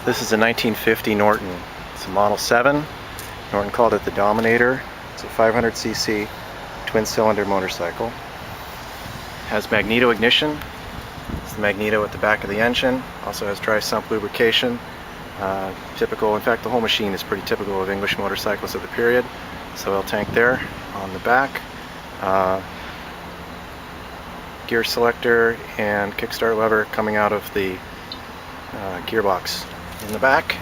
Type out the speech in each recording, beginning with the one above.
This is a 1950 Norton. It's a Model 7. Norton called it the Dominator. It's a 500cc twin-cylinder motorcycle. Has magneto ignition. It's the magneto at the back of the engine. Also has dry sump lubrication. Typical, in fact the whole machine is pretty typical of English motorcycles of the period. Oil tank there on the back. Gear selector and kickstart lever coming out of the gearbox in the back.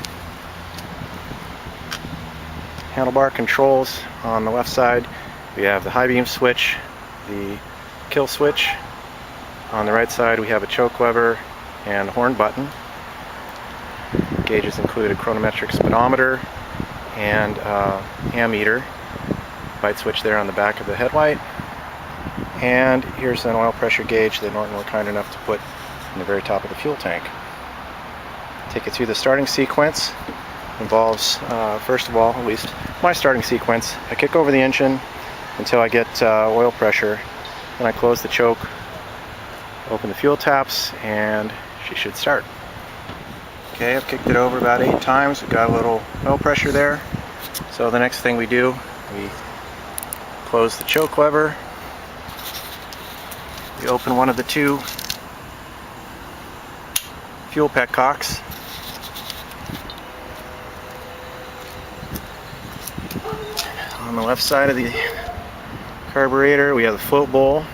Handlebar controls on the left side. We have the high beam switch, the kill switch. On the right side we have a choke lever and horn button. Gauges include a chronometric speedometer and ammeter. Light switch there on the back of the headlight. And here's an oil pressure gauge that Norton were kind enough to put in the very top of the fuel tank. Take it through the starting sequence. Involves, first of all, at least my starting sequence, I kick over the engine until I get oil pressure. Then I close the choke, open the fuel taps, and she should start. Okay, I've kicked it over about 8 times. We've got a little oil pressure there. So the next thing we do, we close the choke lever. We open one of the 2 fuel petcocks. On the left side of the carburetor we have the float bowl.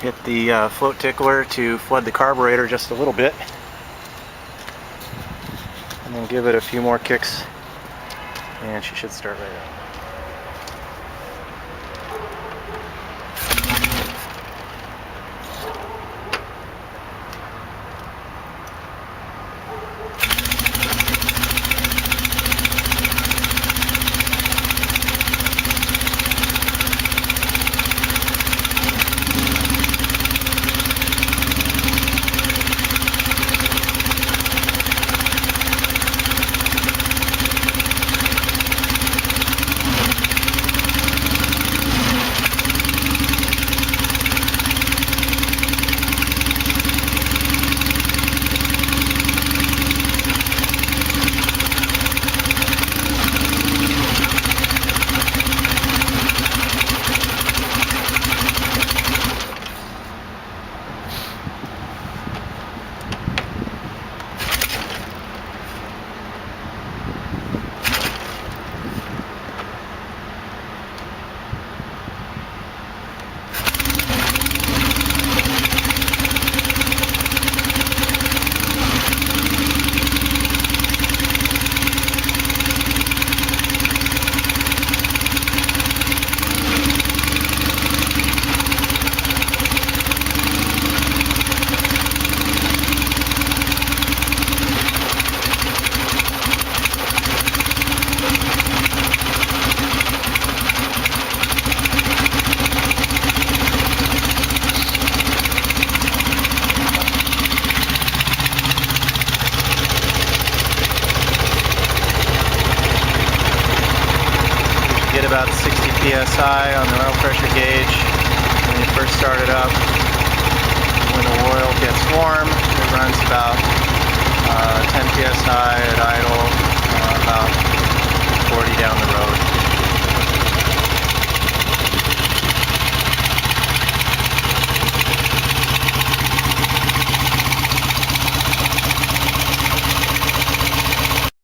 Hit the float tickler to flood the carburetor just a little bit, and then give it a few more kicks and she should start right up. Get about 60 psi on the oil pressure gauge when you first start it up. When the oil gets warm, it runs about 10 psi at idle, about